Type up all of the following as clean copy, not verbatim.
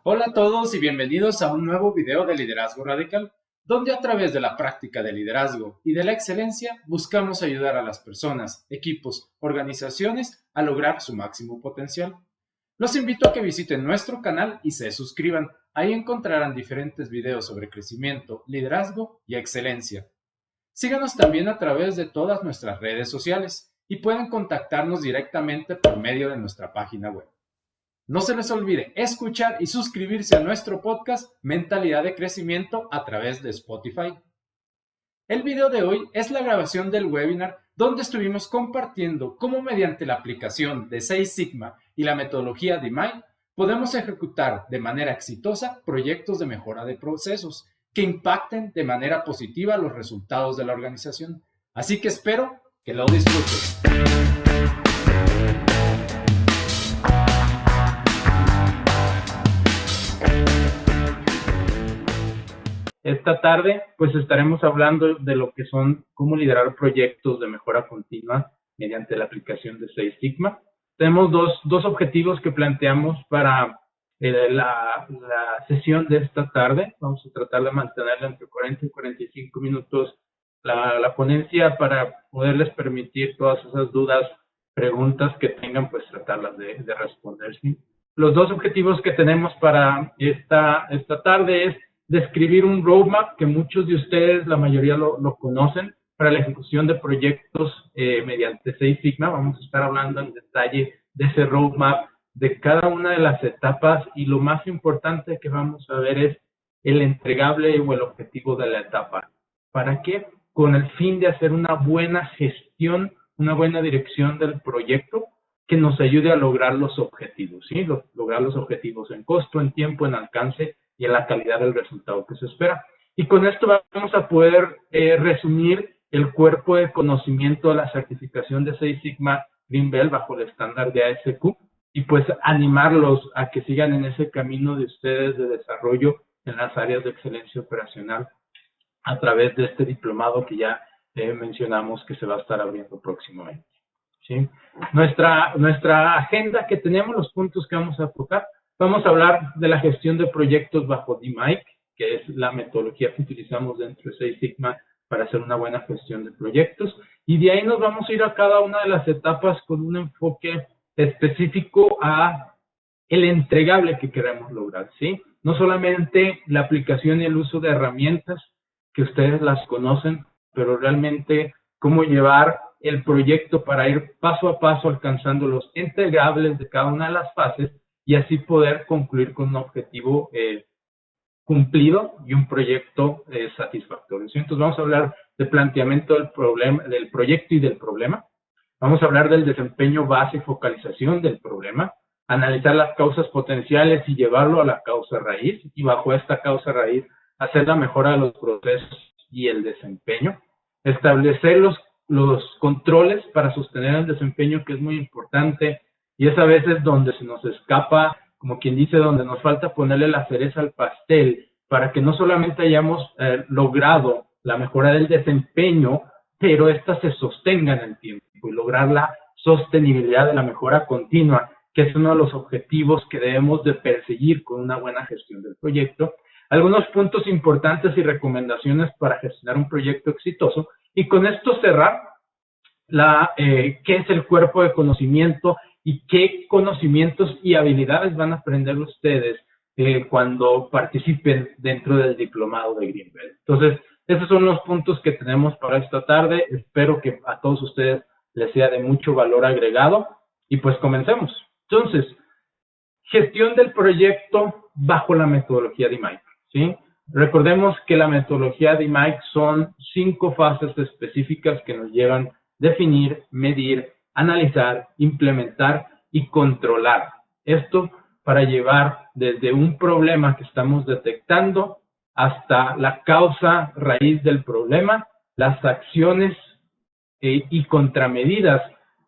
Hola a todos y bienvenidos a un nuevo video de Liderazgo Radical, donde a través de la práctica de liderazgo y de la excelencia buscamos ayudar a las personas, equipos, organizaciones a lograr su máximo potencial. Los invito a que visiten nuestro canal y se suscriban. Ahí encontrarán diferentes videos sobre crecimiento, liderazgo y excelencia. Síganos también a través de todas nuestras redes sociales y pueden contactarnos directamente por medio de nuestra página web. No se les olvide escuchar y suscribirse a nuestro podcast Mentalidad de Crecimiento a través de Spotify. El video de hoy es la grabación del webinar donde estuvimos compartiendo cómo mediante la aplicación de Six Sigma y la metodología DMAIC podemos ejecutar de manera exitosa proyectos de mejora de procesos que impacten de manera positiva los resultados de la organización. Así que espero que lo disfruten. Esta tarde, pues estaremos hablando de lo que son cómo liderar proyectos de mejora continua mediante la aplicación de Six Sigma. Tenemos dos objetivos que planteamos para la sesión de esta tarde. Vamos a tratar de mantenerla entre 40 y 45 minutos la ponencia para poderles permitir todas esas dudas, preguntas que tengan, pues tratarlas de responder. ¿Sí? Los dos objetivos que tenemos para esta tarde es describir un roadmap que muchos de ustedes, la mayoría lo conocen, para la ejecución de proyectos mediante Six Sigma. Vamos a estar hablando en detalle de ese roadmap, de cada una de las etapas, y lo más importante que vamos a ver es el entregable o el objetivo de la etapa. ¿Para qué? Con el fin de hacer una buena gestión, una buena dirección del proyecto que nos ayude a lograr los objetivos, ¿sí? Lograr los objetivos en costo, en tiempo, en alcance y en la calidad del resultado que se espera. Y con esto vamos a poder resumir el cuerpo de conocimiento de la certificación de Six Sigma Green Belt bajo el estándar de ASQ, y pues animarlos a que sigan en ese camino de ustedes de desarrollo en las áreas de excelencia operacional a través de este diplomado que ya mencionamos que se va a estar abriendo próximamente. ¿Sí? Nuestra agenda que tenemos, los puntos que vamos a tocar: vamos a hablar de la gestión de proyectos bajo DMAIC, que es la metodología que utilizamos dentro de Six Sigma para hacer una buena gestión de proyectos. Y de ahí nos vamos a ir a cada una de las etapas con un enfoque específico a el entregable que queremos lograr, ¿sí? No solamente la aplicación y el uso de herramientas que ustedes las conocen, pero realmente cómo llevar el proyecto para ir paso a paso alcanzando los entregables de cada una de las fases y así poder concluir con un objetivo cumplido y un proyecto satisfactorio. ¿Sí? Entonces vamos a hablar del planteamiento del problema, del proyecto y del problema. Vamos a hablar del desempeño base y focalización del problema, analizar las causas potenciales y llevarlo a la causa raíz, y bajo esta causa raíz hacer la mejora de los procesos y el desempeño, establecer los controles para sostener el desempeño, que es muy importante, y es a veces donde se nos escapa, como quien dice, donde nos falta ponerle la cereza al pastel, para que no solamente hayamos logrado la mejora del desempeño, pero ésta se sostenga en el tiempo y lograr la sostenibilidad de la mejora continua, que es uno de los objetivos que debemos de perseguir con una buena gestión del proyecto. Algunos puntos importantes y recomendaciones para gestionar un proyecto exitoso, y con esto cerrar qué es el cuerpo de conocimiento y qué conocimientos y habilidades van a aprender ustedes cuando participen dentro del diplomado de Green Belt. Entonces, esos son los puntos que tenemos para esta tarde. Espero que a todos ustedes les sea de mucho valor agregado, y pues comencemos. Entonces, gestión del proyecto bajo la metodología DMAIC, ¿sí? Recordemos que la metodología DMAIC son 5 fases específicas que nos llevan a definir, medir, analizar, implementar y controlar. Esto para llevar desde un problema que estamos detectando hasta la causa raíz del problema, las acciones y contramedidas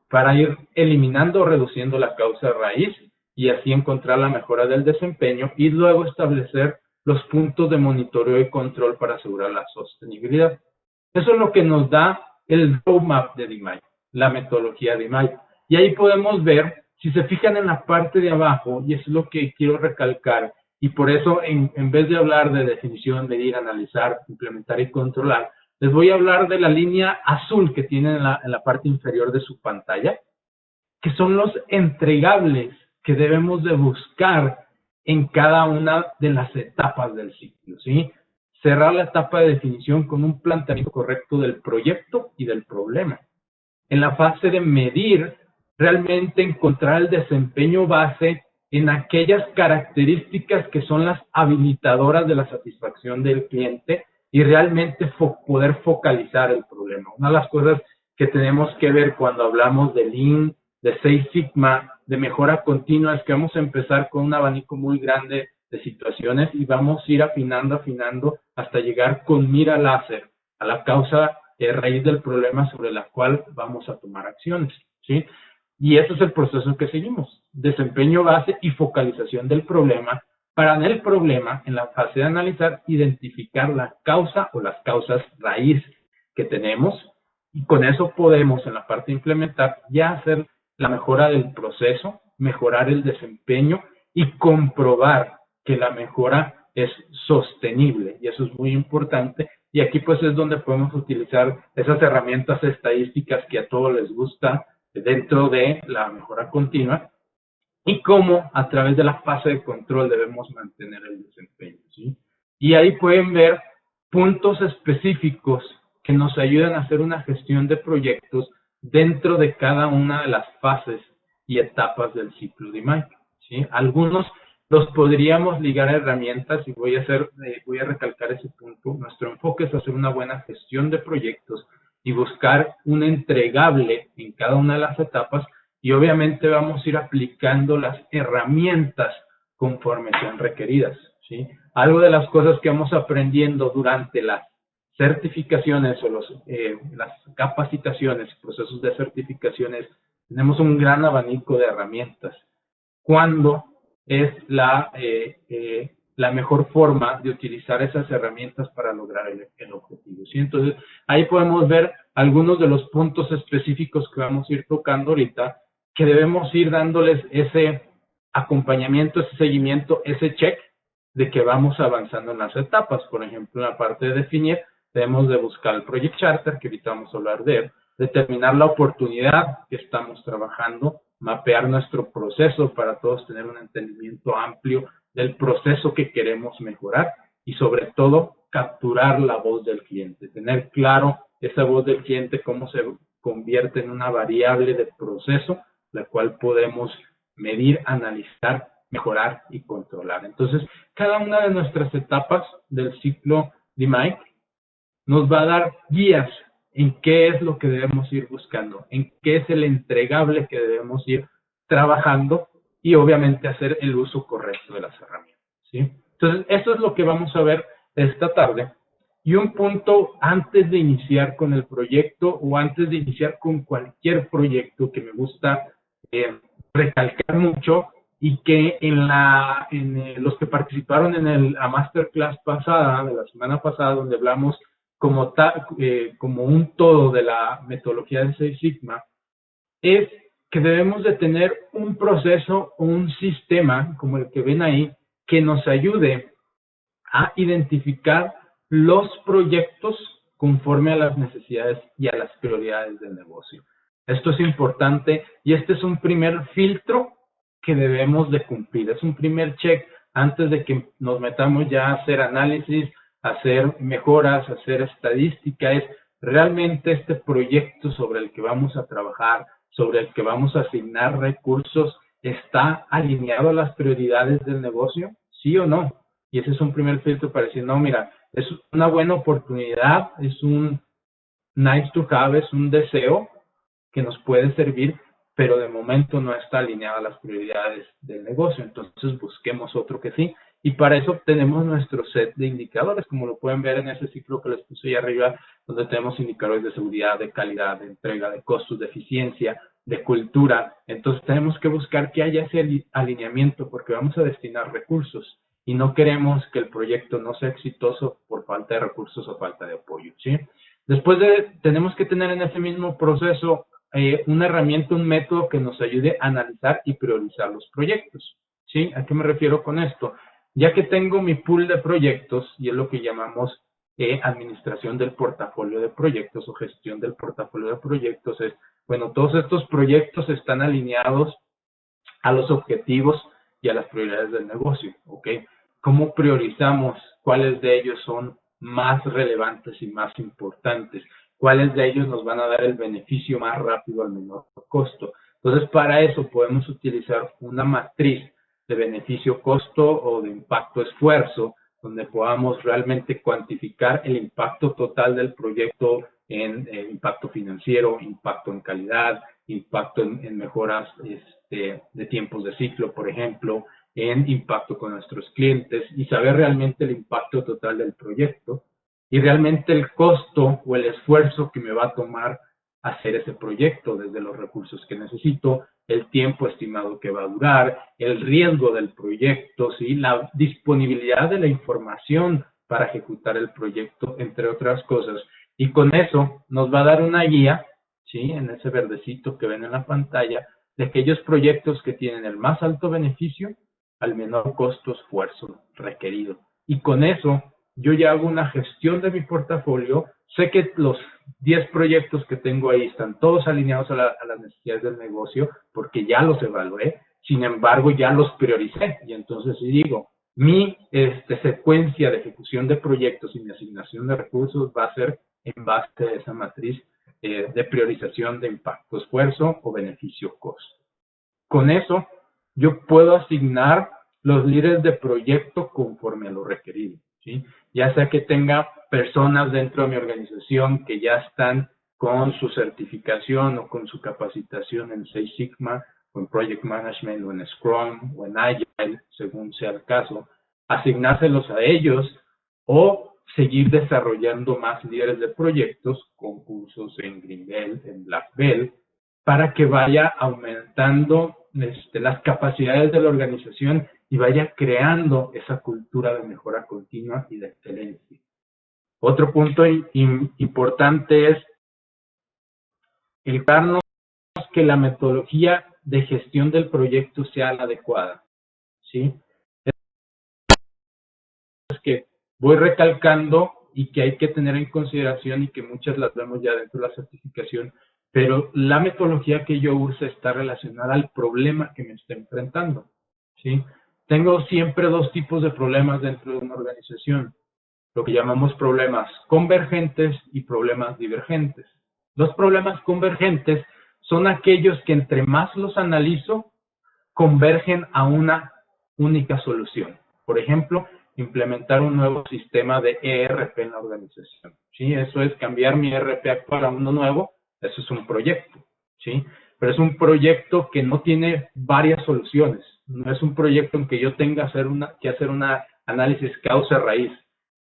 para ir eliminando o reduciendo la causa raíz, y así encontrar la mejora del desempeño, y luego establecer los puntos de monitoreo y control para asegurar la sostenibilidad. Eso es lo que nos da el roadmap de DMAIC, la metodología de DMAIC. Y ahí podemos ver, si se fijan en la parte de abajo, y es lo que quiero recalcar, Y por eso, en vez de hablar de definición, medir, analizar, implementar y controlar, les voy a hablar de la línea azul que tienen en la parte inferior de su pantalla, que son los entregables que debemos de buscar en cada una de las etapas del ciclo, ¿sí? Cerrar la etapa de definición con un planteamiento correcto del proyecto y del problema. En la fase de medir, realmente encontrar el desempeño base en aquellas características que son las habilitadoras de la satisfacción del cliente y realmente poder focalizar el problema. Una de las cosas que tenemos que ver cuando hablamos de Lean, de Six Sigma, de mejora continua, es que vamos a empezar con un abanico muy grande de situaciones y vamos a ir afinando hasta llegar con mira láser a la causa raíz del problema sobre la cual vamos a tomar acciones, ¿sí? Y ese es el proceso que seguimos, desempeño base y focalización del problema, para en el problema, en la fase de analizar, identificar la causa o las causas raíz que tenemos, y con eso podemos en la parte de implementar ya hacer la mejora del proceso, mejorar el desempeño y comprobar que la mejora es sostenible, y eso es muy importante. Y aquí pues es donde podemos utilizar esas herramientas estadísticas que a todos les gusta dentro de la mejora continua y cómo a través de la fase de control debemos mantener el desempeño, ¿sí? Y ahí pueden ver puntos específicos que nos ayudan a hacer una gestión de proyectos dentro de cada una de las fases y etapas del ciclo de DMAIC, ¿sí? Algunos los podríamos ligar a herramientas y voy a recalcar ese punto. Nuestro enfoque es hacer una buena gestión de proyectos y buscar un entregable en cada una de las etapas y obviamente vamos a ir aplicando las herramientas conforme sean requeridas, ¿sí? Algo de las cosas que vamos aprendiendo durante las certificaciones o las capacitaciones, procesos de certificaciones, tenemos un gran abanico de herramientas. ¿Cuándo es la mejor forma de utilizar esas herramientas para lograr el objetivo? ¿Sí? Entonces, ahí podemos ver algunos de los puntos específicos que vamos a ir tocando ahorita, que debemos ir dándoles ese acompañamiento, ese seguimiento, ese check de que vamos avanzando en las etapas. Por ejemplo, en la parte de definir, debemos de buscar el Project Charter, que ahorita vamos a hablar de él, determinar la oportunidad que estamos trabajando, mapear nuestro proceso para todos tener un entendimiento amplio del proceso que queremos mejorar y sobre todo capturar la voz del cliente, tener claro esa voz del cliente, cómo se convierte en una variable de proceso, la cual podemos medir, analizar, mejorar y controlar. Entonces, cada una de nuestras etapas del ciclo DMAIC nos va a dar guías en qué es lo que debemos ir buscando, en qué es el entregable que debemos ir trabajando y obviamente hacer el uso correcto de las herramientas, ¿sí? Entonces, esto es lo que vamos a ver esta tarde. Y un punto antes de iniciar con el proyecto o antes de iniciar con cualquier proyecto que me gusta recalcar mucho y que los que participaron en la masterclass pasada, de la semana pasada, donde hablamos como un todo de la metodología de Six Sigma, es que debemos de tener un proceso o un sistema, como el que ven ahí, que nos ayude a identificar los proyectos conforme a las necesidades y a las prioridades del negocio. Esto es importante y este es un primer filtro que debemos de cumplir. Es un primer check antes de que nos metamos ya a hacer análisis, hacer mejoras, hacer estadística. Es realmente este proyecto sobre el que vamos a trabajar, sobre el que vamos a asignar recursos, ¿está alineado a las prioridades del negocio? ¿Sí o no? Y ese es un primer filtro para decir, no, mira, es una buena oportunidad, es un nice to have, es un deseo que nos puede servir, pero de momento no está alineado a las prioridades del negocio. Entonces busquemos otro que sí. Y para eso tenemos nuestro set de indicadores, como lo pueden ver en ese ciclo que les puse ahí arriba, donde tenemos indicadores de seguridad, de calidad, de entrega, de costos, de eficiencia, de cultura. Entonces tenemos que buscar que haya ese alineamiento porque vamos a destinar recursos y no queremos que el proyecto no sea exitoso por falta de recursos o falta de apoyo, ¿sí? Después tenemos que tener en ese mismo proceso una herramienta, un método que nos ayude a analizar y priorizar los proyectos, ¿sí? ¿A qué me refiero con esto? Ya que tengo mi pool de proyectos, y es lo que llamamos administración del portafolio de proyectos o gestión del portafolio de proyectos, es, bueno, todos estos proyectos están alineados a los objetivos y a las prioridades del negocio, ¿ok? ¿Cómo priorizamos cuáles de ellos son más relevantes y más importantes? ¿Cuáles de ellos nos van a dar el beneficio más rápido al menor costo? Entonces, para eso podemos utilizar una matriz de beneficio-costo o de impacto-esfuerzo, donde podamos realmente cuantificar el impacto total del proyecto en impacto financiero, impacto en calidad, impacto en mejoras de tiempos de ciclo, por ejemplo, en impacto con nuestros clientes y saber realmente el impacto total del proyecto y realmente el costo o el esfuerzo que me va a tomar hacer ese proyecto, desde los recursos que necesito, el tiempo estimado que va a durar, el riesgo del proyecto, ¿sí? La disponibilidad de la información para ejecutar el proyecto, entre otras cosas. Y con eso nos va a dar una guía, ¿sí? En ese verdecito que ven en la pantalla, de aquellos proyectos que tienen el más alto beneficio al menor costo-esfuerzo requerido. Y con eso yo ya hago una gestión de mi portafolio. Sé que los 10 proyectos que tengo ahí están todos alineados a las necesidades del negocio porque ya los evalué. Sin embargo, ya los prioricé. Y entonces sí digo, mi secuencia de ejecución de proyectos y mi asignación de recursos va a ser en base a esa matriz de priorización de impacto, esfuerzo o beneficio, costo. Con eso, yo puedo asignar los líderes de proyecto conforme a lo requerido, ¿sí? Ya sea que tenga personas dentro de mi organización que ya están con su certificación o con su capacitación en Six Sigma, o en Project Management, o en Scrum, o en Agile, según sea el caso, asignárselos a ellos o seguir desarrollando más líderes de proyectos con cursos en Green Belt, en Black Belt, para que vaya aumentando las capacidades de la organización y vaya creando esa cultura de mejora continua y de excelencia. Otro punto importante es el darnos que la metodología de gestión del proyecto sea la adecuada, ¿sí? Es que voy recalcando y que hay que tener en consideración y que muchas las vemos ya dentro de la certificación, pero la metodología que yo uso está relacionada al problema que me está enfrentando, ¿sí? Tengo siempre dos tipos de problemas dentro de una organización, lo que llamamos problemas convergentes y problemas divergentes. Los problemas convergentes son aquellos que entre más los analizo, convergen a una única solución. Por ejemplo, implementar un nuevo sistema de ERP en la organización. ¿Sí? Eso es cambiar mi ERP actual a uno nuevo. Eso es un proyecto. ¿Sí? Pero es un proyecto que no tiene varias soluciones. No es un proyecto en que yo tenga que hacer una análisis causa-raíz.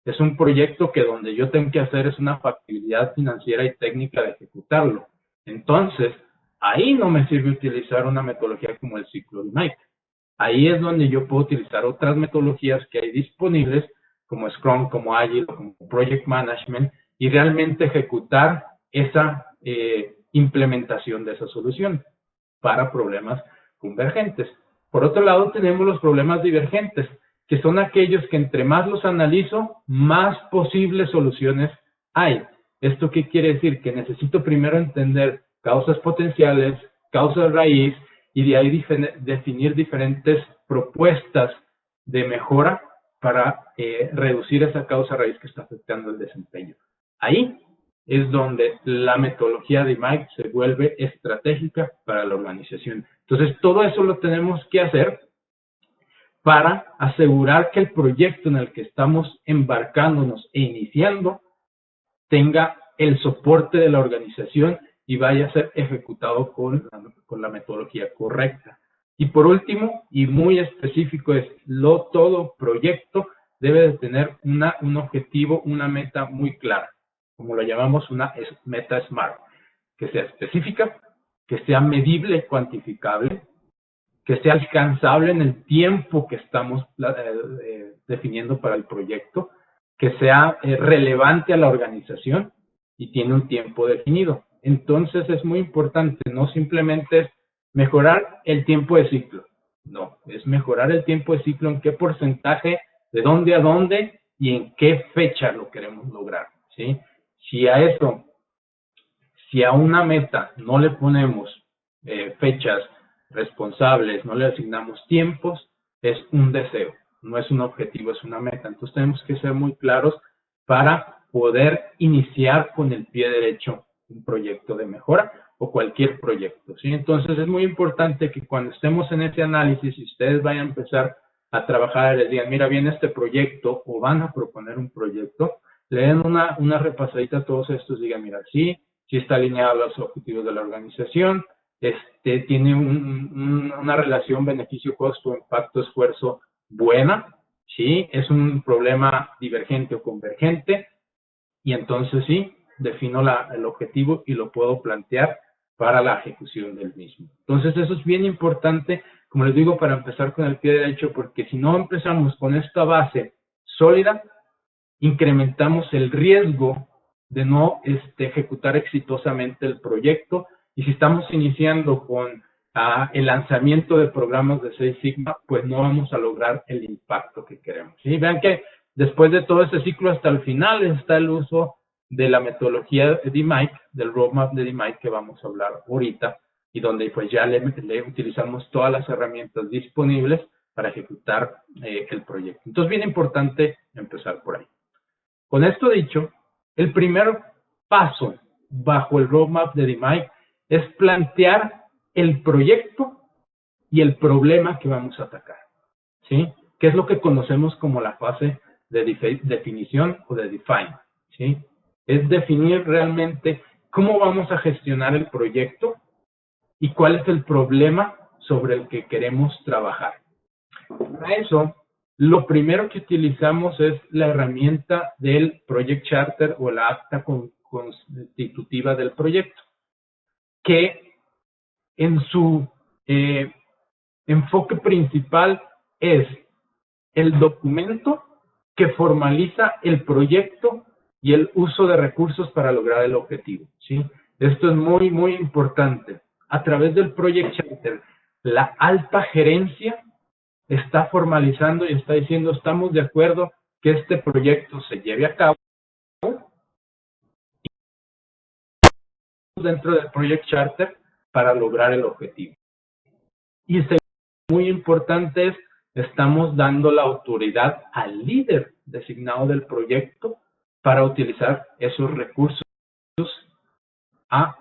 Es un proyecto que donde yo tengo que hacer es una factibilidad financiera y técnica de ejecutarlo. Entonces, ahí no me sirve utilizar una metodología como el ciclo de Mike. Ahí es donde yo puedo utilizar otras metodologías que hay disponibles, como Scrum, como Agile, como Project Management, y realmente ejecutar esa implementación de esa solución para problemas convergentes. Por otro lado, tenemos los problemas divergentes, que son aquellos que entre más los analizo, más posibles soluciones hay. ¿Esto qué quiere decir? Que necesito primero entender causas potenciales, causas raíz, y de ahí definir diferentes propuestas de mejora para reducir esa causa raíz que está afectando el desempeño. Ahí es donde la metodología de Mike se vuelve estratégica para la organización. Entonces, todo eso lo tenemos que hacer para asegurar que el proyecto en el que estamos embarcándonos e iniciando tenga el soporte de la organización y vaya a ser ejecutado con la metodología correcta. Y por último, y muy específico, es todo proyecto debe de tener un objetivo, una meta muy clara, como lo llamamos una meta SMART, que sea específica, que sea medible, cuantificable, que sea alcanzable en el tiempo que estamos definiendo para el proyecto, que sea relevante a la organización y tiene un tiempo definido. Entonces es muy importante, no simplemente es mejorar el tiempo de ciclo, No, es mejorar el tiempo de ciclo, en qué porcentaje, de dónde a dónde y en qué fecha lo queremos lograr, ¿sí? Si a una meta no le ponemos fechas responsables, no le asignamos tiempos, es un deseo, no es un objetivo, es una meta. Entonces tenemos que ser muy claros para poder iniciar con el pie derecho un proyecto de mejora o cualquier proyecto, ¿sí? Entonces es muy importante que cuando estemos en ese análisis y ustedes vayan a empezar a trabajar, les digan, mira, viene este proyecto o van a proponer un proyecto, le den una repasadita a todos estos, digan, mira, sí está alineado a los objetivos de la organización, tiene una relación beneficio-costo, impacto-esfuerzo buena, ¿sí? Es un problema divergente o convergente, y entonces sí, defino el objetivo y lo puedo plantear para la ejecución del mismo. Entonces eso es bien importante, como les digo, para empezar con el pie derecho, porque si no empezamos con esta base sólida, incrementamos el riesgo de no ejecutar exitosamente el proyecto, y si estamos iniciando con el lanzamiento de programas de Six Sigma, pues no vamos a lograr el impacto que queremos. ¿Sí? Vean que después de todo ese ciclo hasta el final está el uso de la metodología de DMAIC, del roadmap de DMAIC que vamos a hablar ahorita, y donde pues ya le utilizamos todas las herramientas disponibles para ejecutar el proyecto. Entonces, bien importante empezar por ahí. Con esto dicho, el primer paso bajo el roadmap de DMAIC es plantear el proyecto y el problema que vamos a atacar, ¿sí? Que es lo que conocemos como la fase de definición o de define, ¿sí? Es definir realmente cómo vamos a gestionar el proyecto y cuál es el problema sobre el que queremos trabajar. Para eso, lo primero que utilizamos es la herramienta del Project Charter o la acta constitutiva del proyecto, que en su enfoque principal es el documento que formaliza el proyecto y el uso de recursos para lograr el objetivo, ¿sí? Esto es muy, muy importante. A través del Project Charter, la alta gerencia está formalizando y está diciendo, estamos de acuerdo que este proyecto se lleve a cabo dentro del Project Charter para lograr el objetivo. Y muy importante es, estamos dando la autoridad al líder designado del proyecto para utilizar esos recursos a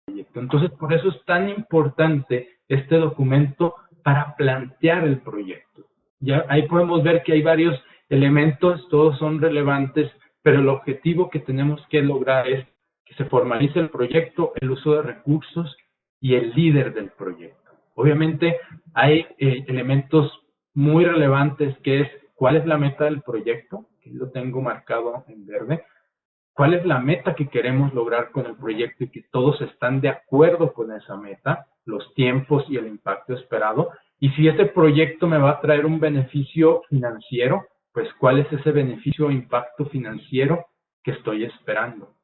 proyecto. Entonces, por eso es tan importante este documento para plantear el proyecto. Ya ahí podemos ver que hay varios elementos, todos son relevantes, pero el objetivo que tenemos que lograr es que se formalice el proyecto, el uso de recursos y el líder del proyecto. Obviamente hay elementos muy relevantes, que es cuál es la meta del proyecto, que lo tengo marcado en verde, cuál es la meta que queremos lograr con el proyecto y que todos están de acuerdo con esa meta, los tiempos y el impacto esperado, y si ese proyecto me va a traer un beneficio financiero, pues cuál es ese beneficio o impacto financiero que estoy esperando.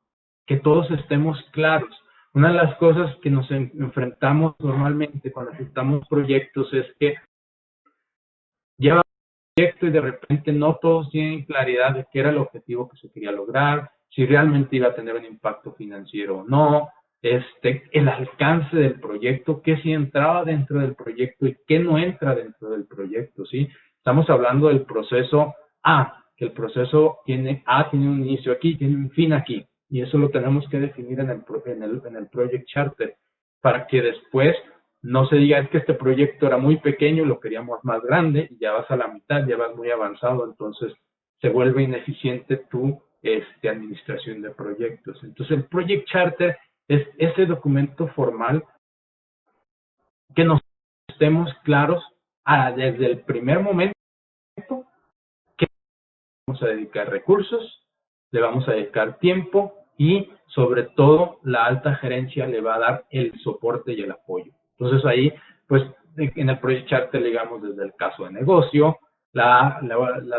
Que todos estemos claros. Una de las cosas que nos enfrentamos normalmente cuando aceptamos proyectos es que lleva un proyecto y de repente no todos tienen claridad de qué era el objetivo que se quería lograr, si realmente iba a tener un impacto financiero o no, el alcance del proyecto, qué sí entraba dentro del proyecto y qué no entra dentro del proyecto, ¿sí? Estamos hablando del proceso A, que el proceso tiene un inicio aquí, tiene un fin aquí, y eso lo tenemos que definir en el Project Charter, para que después no se diga, es que este proyecto era muy pequeño y lo queríamos más grande, y ya vas a la mitad, ya vas muy avanzado, entonces se vuelve ineficiente tu administración de proyectos. Entonces el Project Charter es ese documento formal que nos estemos claros desde el primer momento que vamos a dedicar recursos, le vamos a dedicar tiempo y sobre todo la alta gerencia le va a dar el soporte y el apoyo. Entonces ahí, pues en el Project Charter digamos desde el caso de negocio, la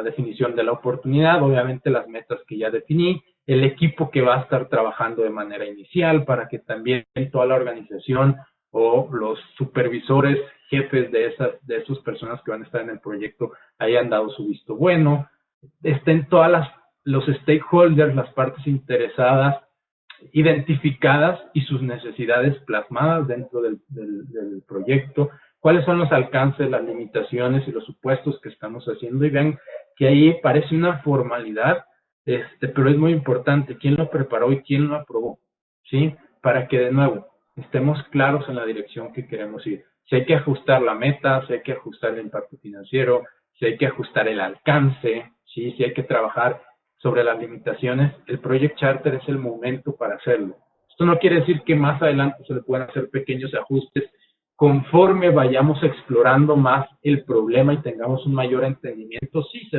definición de la oportunidad, obviamente las metas que ya definí, el equipo que va a estar trabajando de manera inicial para que también toda la organización o los supervisores jefes de esas personas que van a estar en el proyecto hayan dado su visto bueno, estén los stakeholders, las partes interesadas, identificadas y sus necesidades plasmadas dentro del proyecto, cuáles son los alcances, las limitaciones y los supuestos que estamos haciendo, y vean que ahí parece una formalidad, pero es muy importante quién lo preparó y quién lo aprobó, ¿sí? Para que de nuevo estemos claros en la dirección que queremos ir. Si hay que ajustar la meta, si hay que ajustar el impacto financiero, si hay que ajustar el alcance, ¿sí? Si hay que trabajar sobre las limitaciones, el Project Charter es el momento para hacerlo. Esto no quiere decir que más adelante se le puedan hacer pequeños ajustes conforme vayamos explorando más el problema y tengamos un mayor entendimiento. Sí,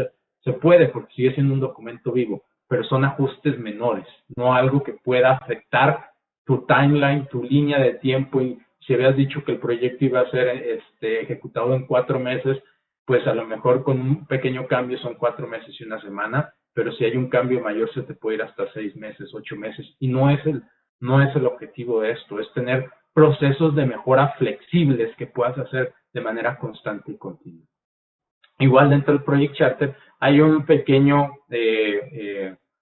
se puede porque sigue siendo un documento vivo, pero son ajustes menores, no algo que pueda afectar tu timeline, tu línea de tiempo. Y si habías dicho que el proyecto iba a ser ejecutado en 4 meses, pues a lo mejor con un pequeño cambio son 4 meses y una semana, pero si hay un cambio mayor se te puede ir hasta 6 meses, 8 meses, y no es el objetivo de esto, es tener procesos de mejora flexibles que puedas hacer de manera constante y continua. Igual dentro del Project Charter hay un pequeño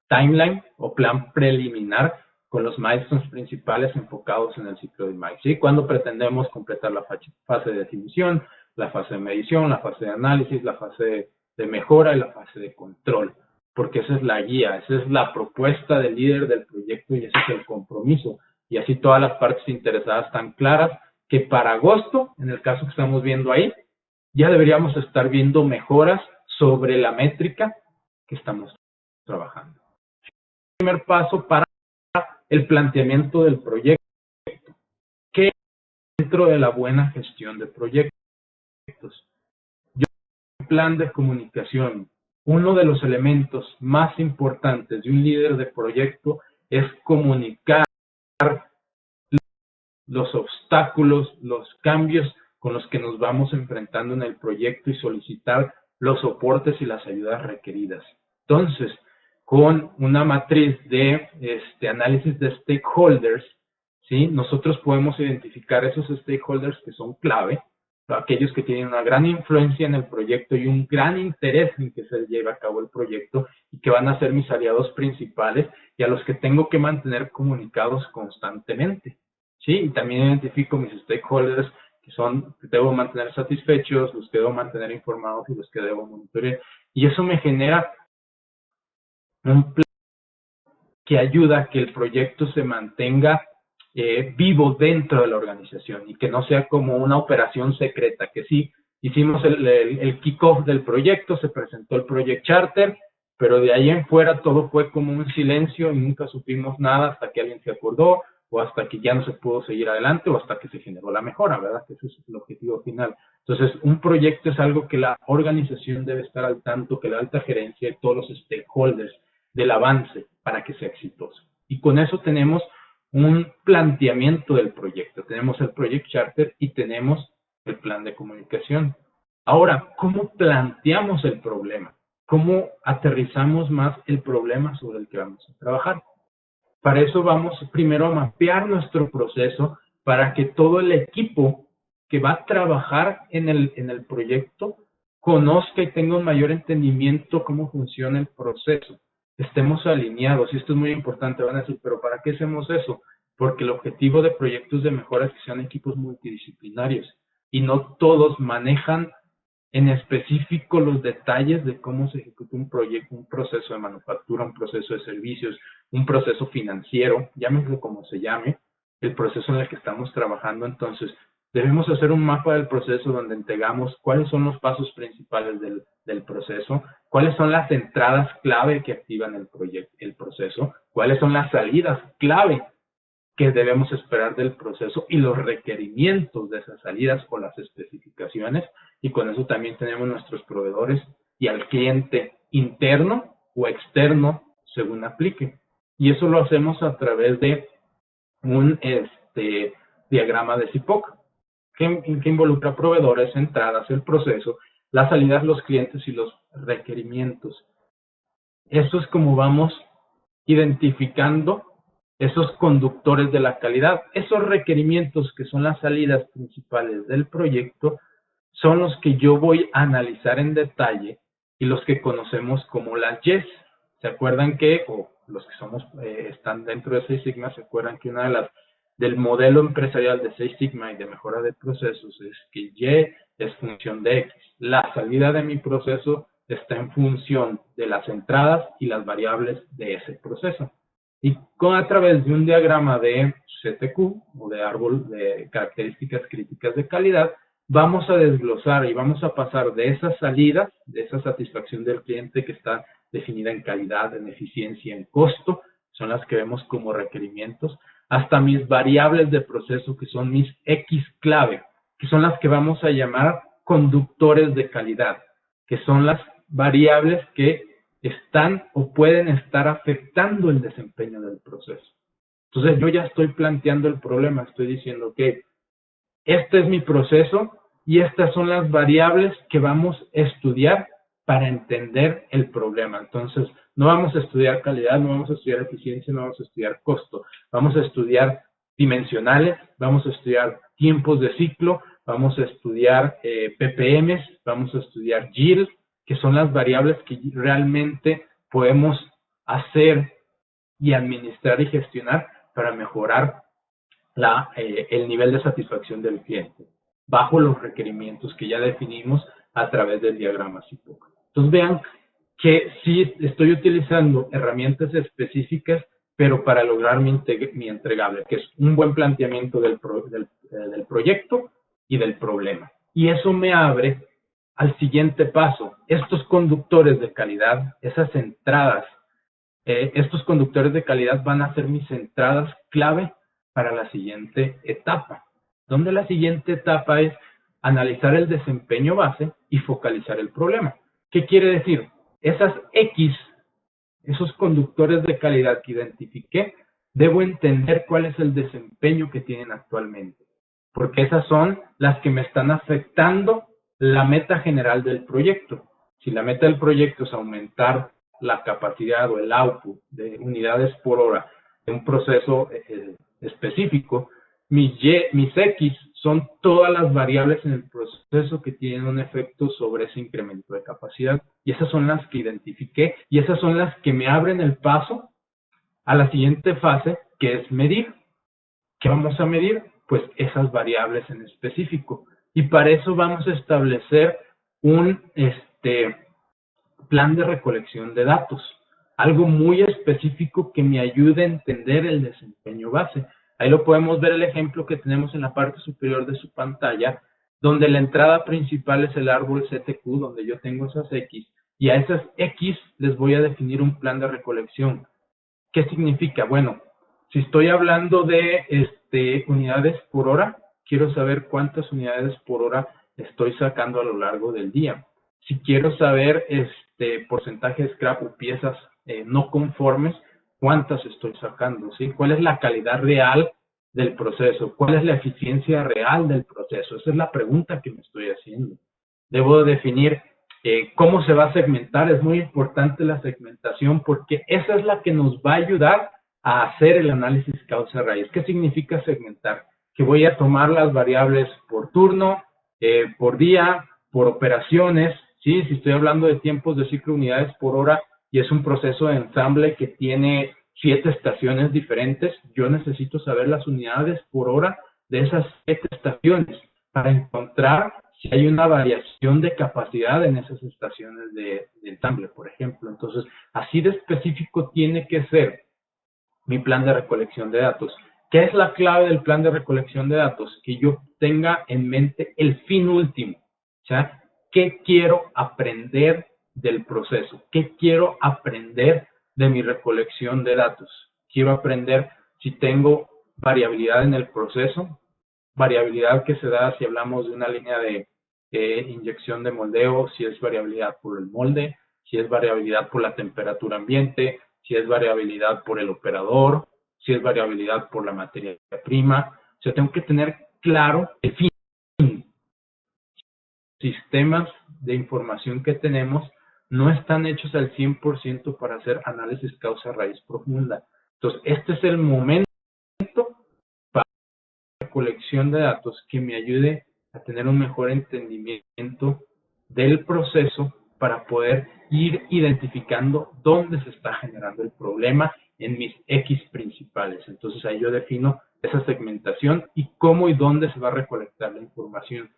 timeline o plan preliminar con los milestones principales enfocados en el ciclo de MICE, ¿sí? Cuando pretendemos completar la fase de definición, la fase de medición, la fase de análisis, la fase de mejora y la fase de control, porque esa es la guía, esa es la propuesta del líder del proyecto y ese es el compromiso. Y así todas las partes interesadas están claras que para agosto, en el caso que estamos viendo ahí, ya deberíamos estar viendo mejoras sobre la métrica que estamos trabajando. El primer paso para el planteamiento del proyecto, que dentro de la buena gestión de proyectos. Un plan de comunicación, uno de los elementos más importantes de un líder de proyecto es comunicar los obstáculos, los cambios con los que nos vamos enfrentando en el proyecto y solicitar los soportes y las ayudas requeridas. Entonces, con una matriz de análisis de stakeholders, ¿sí? Nosotros podemos identificar esos stakeholders que son clave, aquellos que tienen una gran influencia en el proyecto y un gran interés en que se lleve a cabo el proyecto y que van a ser mis aliados principales y a los que tengo que mantener comunicados constantemente, ¿sí? Y también identifico mis stakeholders que debo mantener satisfechos, los que debo mantener informados y los que debo monitorear. Y eso me genera un plan que ayuda a que el proyecto se mantenga vivo dentro de la organización y que no sea como una operación secreta, que sí, hicimos el kickoff del proyecto, se presentó el Project Charter, pero de ahí en fuera todo fue como un silencio y nunca supimos nada hasta que alguien se acordó o hasta que ya no se pudo seguir adelante o hasta que se generó la mejora, ¿verdad? Que ese es el objetivo final. Entonces, un proyecto es algo que la organización debe estar al tanto, que la alta gerencia y todos los stakeholders del avance para que sea exitoso. Y con eso tenemos un planteamiento del proyecto. Tenemos el Project Charter y tenemos el plan de comunicación. Ahora, ¿cómo planteamos el problema? ¿Cómo aterrizamos más el problema sobre el que vamos a trabajar? Para eso vamos primero a mapear nuestro proceso para que todo el equipo que va a trabajar en el proyecto conozca y tenga un mayor entendimiento cómo funciona el proceso. Estemos alineados, y esto es muy importante. Van a decir, ¿pero para qué hacemos eso? Porque el objetivo de proyectos de mejora es que sean equipos multidisciplinarios y no todos manejan en específico los detalles de cómo se ejecuta un proyecto, un proceso de manufactura, un proceso de servicios, un proceso financiero, llámese como se llame, el proceso en el que estamos trabajando. Entonces, debemos hacer un mapa del proceso donde entregamos cuáles son los pasos principales del proceso, cuáles son las entradas clave que activan el proceso, cuáles son las salidas clave que debemos esperar del proceso y los requerimientos de esas salidas o las especificaciones. Y con eso también tenemos nuestros proveedores y al cliente interno o externo según aplique. Y eso lo hacemos a través de un diagrama de CIPOC que involucra proveedores, entradas, el proceso, las salidas, los clientes y los requerimientos. Esto es como vamos identificando esos conductores de la calidad. Esos requerimientos que son las salidas principales del proyecto son los que yo voy a analizar en detalle y los que conocemos como las YES. ¿Se acuerdan que, o los que somos, están dentro de Six Sigma, se acuerdan que una de las del modelo empresarial de Six Sigma y de mejora de procesos es que Y es función de X. La salida de mi proceso está en función de las entradas y las variables de ese proceso. Y a través de un diagrama de CTQ o de árbol de características críticas de calidad, vamos a desglosar y vamos a pasar de esas salidas, de esa satisfacción del cliente que está definida en calidad, en eficiencia, en costo, son las que vemos como requerimientos, hasta mis variables de proceso, que son mis X clave, que son las que vamos a llamar conductores de calidad, que son las variables que están o pueden estar afectando el desempeño del proceso. Entonces yo ya estoy planteando el problema, estoy diciendo que este es mi proceso y estas son las variables que vamos a estudiar para entender el problema. Entonces, no vamos a estudiar calidad, no vamos a estudiar eficiencia, no vamos a estudiar costo. Vamos a estudiar dimensionales, vamos a estudiar tiempos de ciclo, vamos a estudiar PPMs, vamos a estudiar yield, que son las variables que realmente podemos hacer y administrar y gestionar para mejorar el nivel de satisfacción del cliente, bajo los requerimientos que ya definimos a través del diagrama CIPOC. Entonces vean que sí estoy utilizando herramientas específicas, pero para lograr mi entregable, que es un buen planteamiento del proyecto y del problema. Y eso me abre al siguiente paso. Estos conductores de calidad, esas entradas, estos conductores de calidad van a ser mis entradas clave para la siguiente etapa, donde la siguiente etapa es analizar el desempeño base y focalizar el problema. ¿Qué quiere decir? Esas X, esos conductores de calidad que identifiqué, debo entender cuál es el desempeño que tienen actualmente, porque esas son las que me están afectando la meta general del proyecto. Si la meta del proyecto es aumentar la capacidad o el output de unidades por hora de un proceso específico, mis X son todas las variables en el proceso que tienen un efecto sobre ese incremento de capacidad, y esas son las que identifiqué y esas son las que me abren el paso a la siguiente fase, que es medir. ¿Qué vamos a medir? Pues esas variables en específico, y para eso vamos a establecer un plan de recolección de datos, algo muy específico que me ayude a entender el desempeño base. Ahí lo podemos ver el ejemplo que tenemos en la parte superior de su pantalla, donde la entrada principal es el árbol CTQ, donde yo tengo esas X, y a esas X les voy a definir un plan de recolección. ¿Qué significa? Bueno, si estoy hablando de unidades por hora, quiero saber cuántas unidades por hora estoy sacando a lo largo del día. Si quiero saber porcentaje de scrap o piezas no conformes, cuántas estoy sacando, ¿sí? ¿Cuál es la calidad real del proceso? ¿Cuál es la eficiencia real del proceso? Esa es la pregunta que me estoy haciendo. Debo definir cómo se va a segmentar. Es muy importante la segmentación porque esa es la que nos va a ayudar a hacer el análisis causa-raíz. ¿Qué significa segmentar? Que voy a tomar las variables por turno, por día, por operaciones, ¿sí? Si estoy hablando de tiempos de ciclo unidades por hora y es un proceso de ensamble que tiene 7 estaciones diferentes, yo necesito saber las unidades por hora de esas 7 estaciones para encontrar si hay una variación de capacidad en esas estaciones de ensamble, por ejemplo. Entonces, así de específico tiene que ser mi plan de recolección de datos. ¿Qué es la clave del plan de recolección de datos? Que yo tenga en mente el fin último. O sea, ¿qué quiero aprender del proceso? ¿Qué quiero aprender de mi recolección de datos? Quiero aprender si tengo variabilidad en el proceso, variabilidad que se da si hablamos de una línea de inyección de moldeo, si es variabilidad por el molde, si es variabilidad por la temperatura ambiente, si es variabilidad por el operador, si es variabilidad por la materia prima. O sea, tengo que tener claro el fin. Sistemas de información que tenemos no están hechos al 100% para hacer análisis causa-raíz profunda. Entonces, este es el momento para la recolección de datos que me ayude a tener un mejor entendimiento del proceso para poder ir identificando dónde se está generando el problema en mis X principales. Entonces ahí yo defino esa segmentación y cómo y dónde se va a recolectar la información.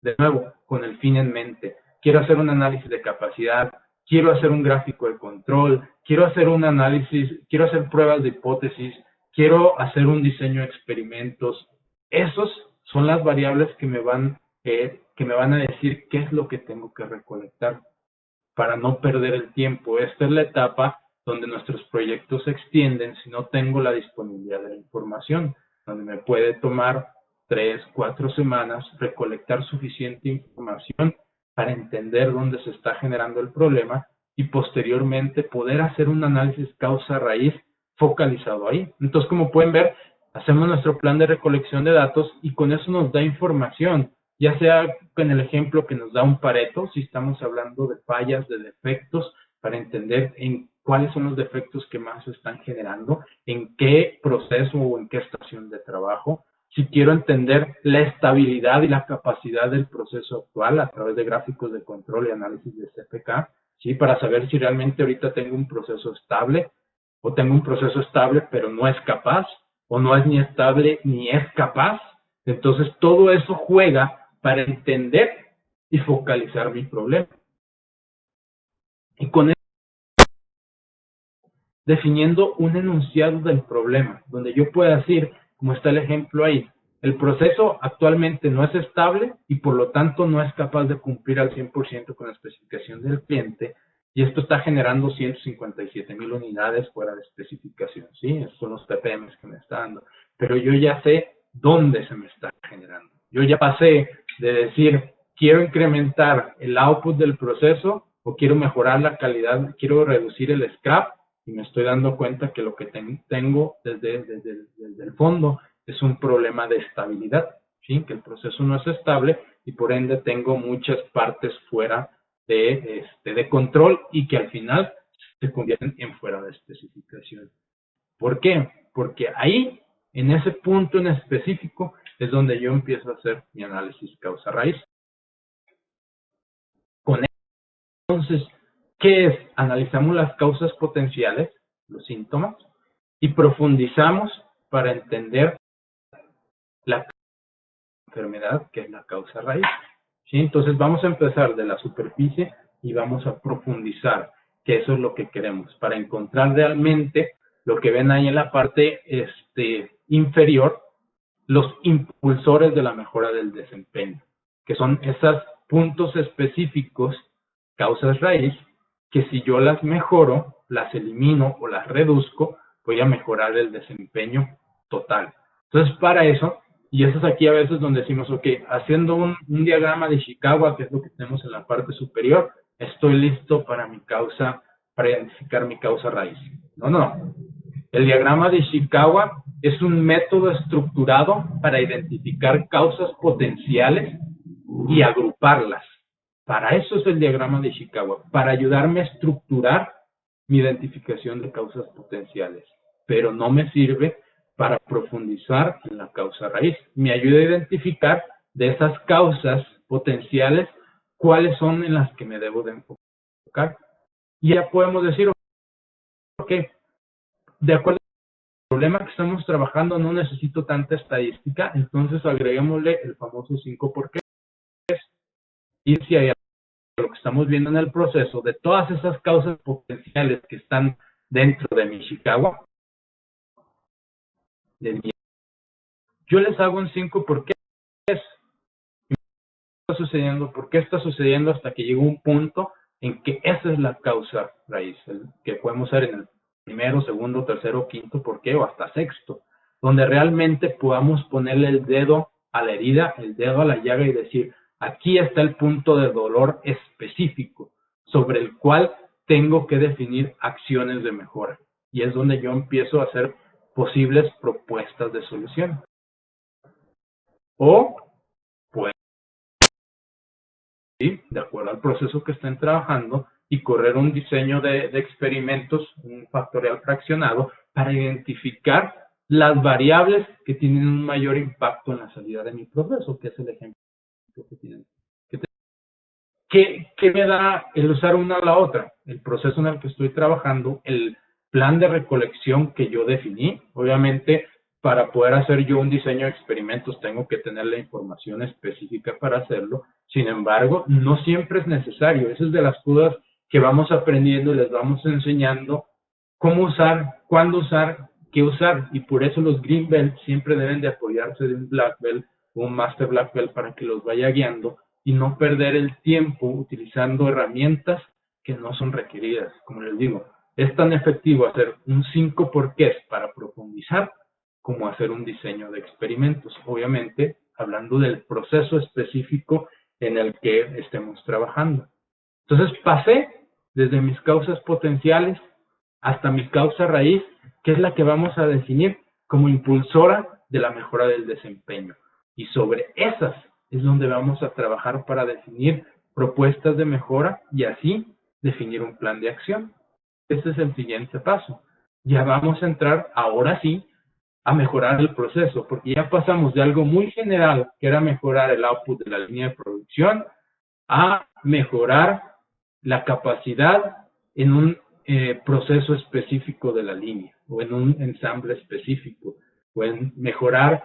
De nuevo, con el fin en mente. Quiero hacer un análisis de capacidad, quiero hacer un gráfico de control, quiero hacer un análisis, quiero hacer pruebas de hipótesis, quiero hacer un diseño de experimentos. Esos son las variables que me van a decir qué es lo que tengo que recolectar para no perder el tiempo. Esta es la etapa donde nuestros proyectos se extienden si no tengo la disponibilidad de la información, donde me puede tomar 3, 4 semanas recolectar suficiente información para entender dónde se está generando el problema y posteriormente poder hacer un análisis causa-raíz focalizado ahí. Entonces, como pueden ver, hacemos nuestro plan de recolección de datos y con eso nos da información, ya sea en el ejemplo que nos da un Pareto, si estamos hablando de fallas, de defectos, para entender en cuáles son los defectos que más se están generando, en qué proceso o en qué estación de trabajo. Si quiero entender la estabilidad y la capacidad del proceso actual a través de gráficos de control y análisis de CPK, ¿sí? Para saber si realmente ahorita tengo un proceso estable o tengo un proceso estable pero no es capaz, o no es ni estable ni es capaz. Entonces todo eso juega para entender y focalizar mi problema. Y con eso, definiendo un enunciado del problema, donde yo pueda decir, como está el ejemplo ahí, el proceso actualmente no es estable y por lo tanto no es capaz de cumplir al 100% con la especificación del cliente, y esto está generando 157,000 unidades fuera de especificación, ¿sí? Estos son los ppm que me está dando. Pero yo ya sé dónde se me está generando. Yo ya pasé de decir, quiero incrementar el output del proceso o quiero mejorar la calidad, quiero reducir el scrap, y me estoy dando cuenta que lo que tengo desde el fondo es un problema de estabilidad, ¿sí? Que el proceso no es estable y por ende tengo muchas partes fuera de control y que al final se convierten en fuera de especificación. ¿Por qué? Porque ahí, en ese punto en específico, es donde yo empiezo a hacer mi análisis causa-raíz. Con entonces, ¿qué es? Analizamos las causas potenciales, los síntomas, y profundizamos para entender la enfermedad, que es la causa raíz. ¿Sí? Entonces vamos a empezar de la superficie y vamos a profundizar, que eso es lo que queremos, para encontrar realmente lo que ven ahí en la parte inferior, los impulsores de la mejora del desempeño, que son esos puntos específicos, causas raíz, que si yo las mejoro, las elimino o las reduzco, voy a mejorar el desempeño total. Entonces, para eso, y eso es aquí a veces donde decimos, ok, haciendo un diagrama de Ishikawa, que es lo que tenemos en la parte superior, estoy listo para mi causa, para identificar mi causa raíz. No. El diagrama de Ishikawa es un método estructurado para identificar causas potenciales y agruparlas. Para eso es el diagrama de Ishikawa, para ayudarme a estructurar mi identificación de causas potenciales, pero no me sirve para profundizar en la causa raíz. Me ayuda a identificar de esas causas potenciales cuáles son en las que me debo de enfocar. Y ya podemos decir, ok, de acuerdo al problema que estamos trabajando no necesito tanta estadística, entonces agreguémosle el famoso 5 por qué. Y si hay lo que estamos viendo en el proceso, de todas esas causas potenciales que están dentro de mi Ishikawa, yo les hago un 5 por qué es. Está sucediendo, por qué está sucediendo hasta que llega un punto en que esa es la causa raíz, que podemos ser en el primero, segundo, tercero, quinto, por qué, o hasta sexto, donde realmente podamos ponerle el dedo a la herida, el dedo a la llaga y decir, aquí está el punto de dolor específico sobre el cual tengo que definir acciones de mejora. Y es donde yo empiezo a hacer posibles propuestas de solución. O, pues, de acuerdo al proceso que estén trabajando, y correr un diseño de experimentos, un factorial fraccionado, para identificar las variables que tienen un mayor impacto en la salida de mi proceso, que es el ejemplo que tienen. ¿Qué me da el usar una a la otra? El proceso en el que estoy trabajando, el plan de recolección que yo definí. Obviamente, para poder hacer yo un diseño de experimentos, tengo que tener la información específica para hacerlo. Sin embargo, no siempre es necesario. Eso es de las cosas que vamos aprendiendo y les vamos enseñando cómo usar, cuándo usar, qué usar. Y por eso los Green Belt siempre deben de apoyarse de un Black Belt o un Master Black Belt para que los vaya guiando y no perder el tiempo utilizando herramientas que no son requeridas. Como les digo, es tan efectivo hacer un 5 porqués para profundizar como hacer un diseño de experimentos. Obviamente, hablando del proceso específico en el que estemos trabajando. Entonces, pasé desde mis causas potenciales hasta mi causa raíz, que es la que vamos a definir como impulsora de la mejora del desempeño. Y sobre esas es donde vamos a trabajar para definir propuestas de mejora y así definir un plan de acción. Este es el siguiente paso. Ya vamos a entrar, ahora sí, a mejorar el proceso, porque ya pasamos de algo muy general, que era mejorar el output de la línea de producción, a mejorar la capacidad en un proceso específico de la línea, o en un ensamble específico, o en mejorar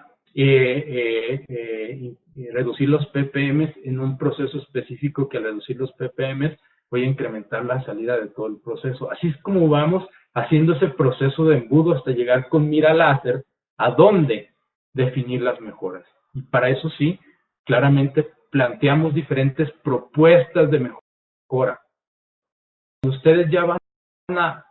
reducir los ppm en un proceso específico que al reducir los ppm voy a incrementar la salida de todo el proceso. Así es como vamos haciendo ese proceso de embudo hasta llegar con mira láser a dónde definir las mejoras. Y para eso sí, claramente planteamos diferentes propuestas de mejora. Ustedes ya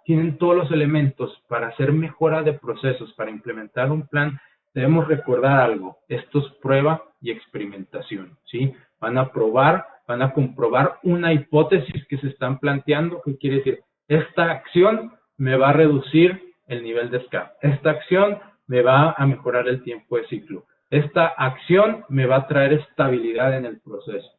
tienen todos los elementos para hacer mejora de procesos, para implementar un plan. Debemos recordar algo, esto es prueba y experimentación, ¿sí? Van a probar, van a comprobar una hipótesis que se están planteando, que quiere decir, esta acción me va a reducir el nivel de escape, esta acción me va a mejorar el tiempo de ciclo, esta acción me va a traer estabilidad en el proceso.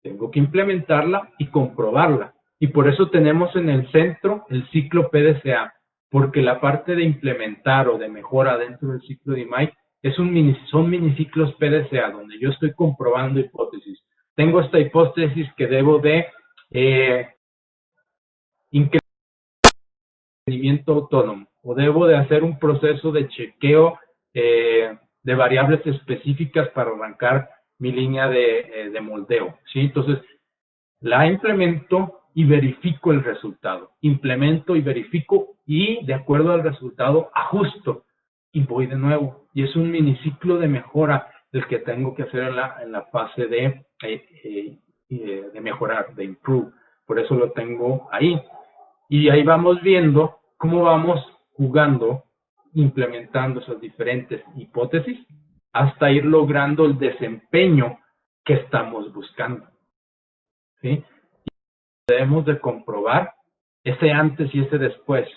Tengo que implementarla y comprobarla. Y por eso tenemos en el centro el ciclo PDCA, porque la parte de implementar o de mejora dentro del ciclo de IMAI son miniciclos PDCA, donde yo estoy comprobando hipótesis. Tengo esta hipótesis que debo de incrementar el rendimiento autónomo, o debo de hacer un proceso de chequeo de variables específicas para arrancar mi línea de moldeo, ¿sí? Entonces, la implemento y verifico el resultado. Implemento y verifico y de acuerdo al resultado ajusto y voy de nuevo. Y es un miniciclo de mejora el que tengo que hacer en la fase de mejorar, de improve. Por eso lo tengo ahí. Y ahí vamos viendo cómo vamos jugando, implementando esas diferentes hipótesis hasta ir logrando el desempeño que estamos buscando. ¿Sí? Debemos de comprobar ese antes y ese después.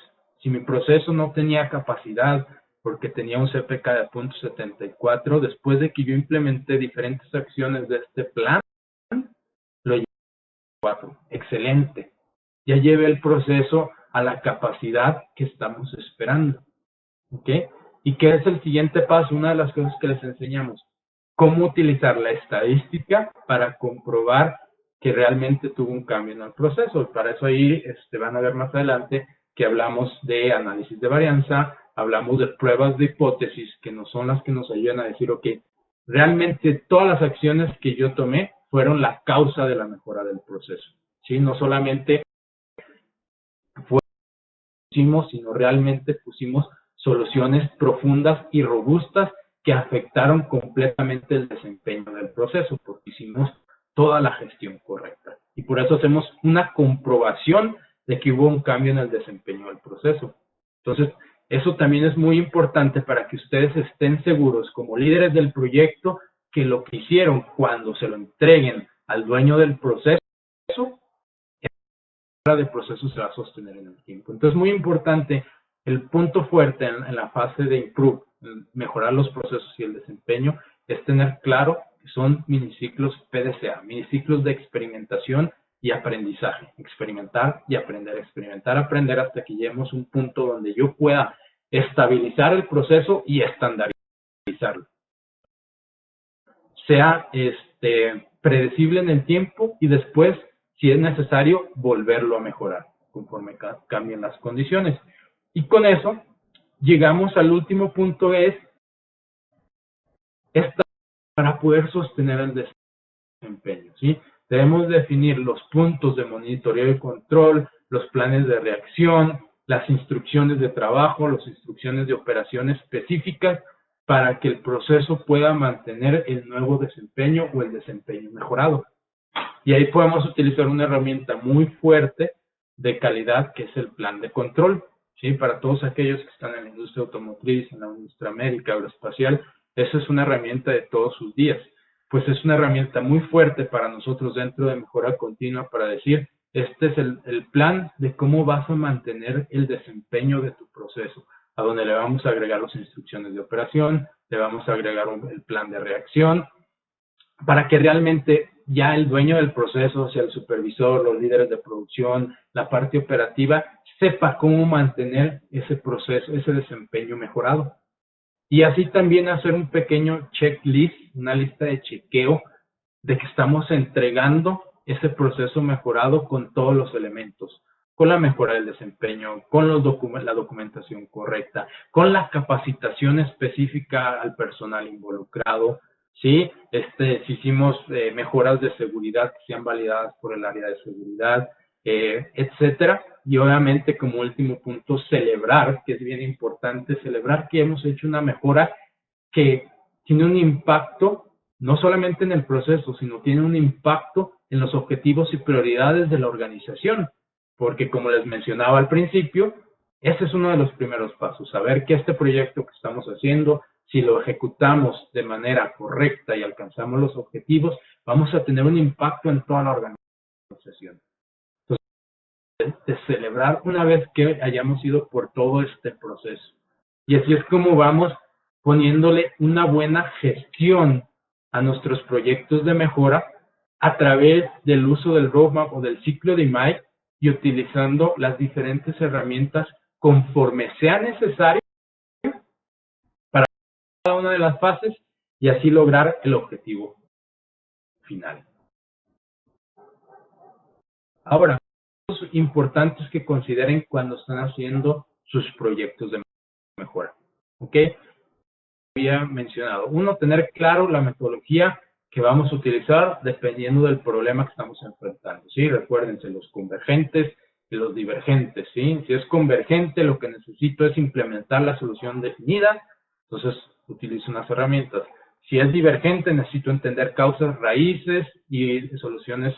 Si mi proceso no tenía capacidad porque tenía un CPK de 0.74, después de que yo implementé diferentes acciones de este plan, lo llevé a 4. Excelente. Ya llevé el proceso a la capacidad que estamos esperando. ¿Ok? ¿Y qué es el siguiente paso? Una de las cosas que les enseñamos. Cómo utilizar la estadística para comprobar que realmente tuvo un cambio en el proceso. Y para eso ahí van a ver más adelante que hablamos de análisis de varianza, hablamos de pruebas de hipótesis, que no son las que nos ayudan a decir, ok, realmente todas las acciones que yo tomé fueron la causa de la mejora del proceso. ¿Sí? No solamente pusimos, sino realmente pusimos soluciones profundas y robustas que afectaron completamente el desempeño del proceso, porque hicimos toda la gestión correcta. Y por eso hacemos una comprobación de que hubo un cambio en el desempeño del proceso. Entonces, eso también es muy importante para que ustedes estén seguros como líderes del proyecto que lo que hicieron cuando se lo entreguen al dueño del proceso, de proceso se va a sostener en el tiempo. Entonces, muy importante, el punto fuerte en la fase de improve, mejorar los procesos y el desempeño, es tener claro que son miniciclos PDCA, miniciclos de experimentación y aprendizaje. Experimentar y aprender, experimentar, aprender hasta que lleguemos a un punto donde yo pueda estabilizar el proceso y estandarizarlo. Sea predecible en el tiempo y después, si es necesario, volverlo a mejorar conforme cambien las condiciones. Y con eso llegamos al último punto, es para poder sostener el desempeño, ¿sí? Debemos definir los puntos de monitoreo y control, los planes de reacción, las instrucciones de trabajo, las instrucciones de operación específicas para que el proceso pueda mantener el nuevo desempeño o el desempeño mejorado. Y ahí podemos utilizar una herramienta muy fuerte de calidad, que es el plan de control, ¿sí? Para todos aquellos que están en la industria automotriz, en la industria médica, aeroespacial, esa es una herramienta de todos sus días. Pues es una herramienta muy fuerte para nosotros dentro de mejora continua para decir, este es el plan de cómo vas a mantener el desempeño de tu proceso, a donde le vamos a agregar las instrucciones de operación, le vamos a agregar el plan de reacción, para que realmente ya el dueño del proceso, o sea, el supervisor, los líderes de producción, la parte operativa, sepa cómo mantener ese proceso, ese desempeño mejorado. Y así también hacer un pequeño checklist, una lista de chequeo de que estamos entregando ese proceso mejorado con todos los elementos, con la mejora del desempeño, con la documentación correcta, con la capacitación específica al personal involucrado, ¿sí? Si hicimos mejoras de seguridad que sean validadas por el área de seguridad, etcétera. Y obviamente, como último punto, celebrar, que es bien importante, celebrar que hemos hecho una mejora que tiene un impacto no solamente en el proceso, sino tiene un impacto en los objetivos y prioridades de la organización. Porque, como les mencionaba al principio, ese es uno de los primeros pasos, saber que este proyecto que estamos haciendo, si lo ejecutamos de manera correcta y alcanzamos los objetivos, vamos a tener un impacto en toda la organización. Entonces, de celebrar una vez que hayamos ido por todo este proceso. Y así es como vamos poniéndole una buena gestión a nuestros proyectos de mejora a través del uso del roadmap o del ciclo de IMAI y utilizando las diferentes herramientas conforme sea necesario para cada una de las fases y así lograr el objetivo final. Ahora, puntos importantes que consideren cuando están haciendo sus proyectos de mejora. ¿Ok? Había mencionado. Uno, tener claro la metodología que vamos a utilizar dependiendo del problema que estamos enfrentando. ¿Sí? Recuérdense, los convergentes y los divergentes. ¿Sí? Si es convergente, lo que necesito es implementar la solución definida, entonces utilizo unas herramientas. Si es divergente, necesito entender causas, raíces y soluciones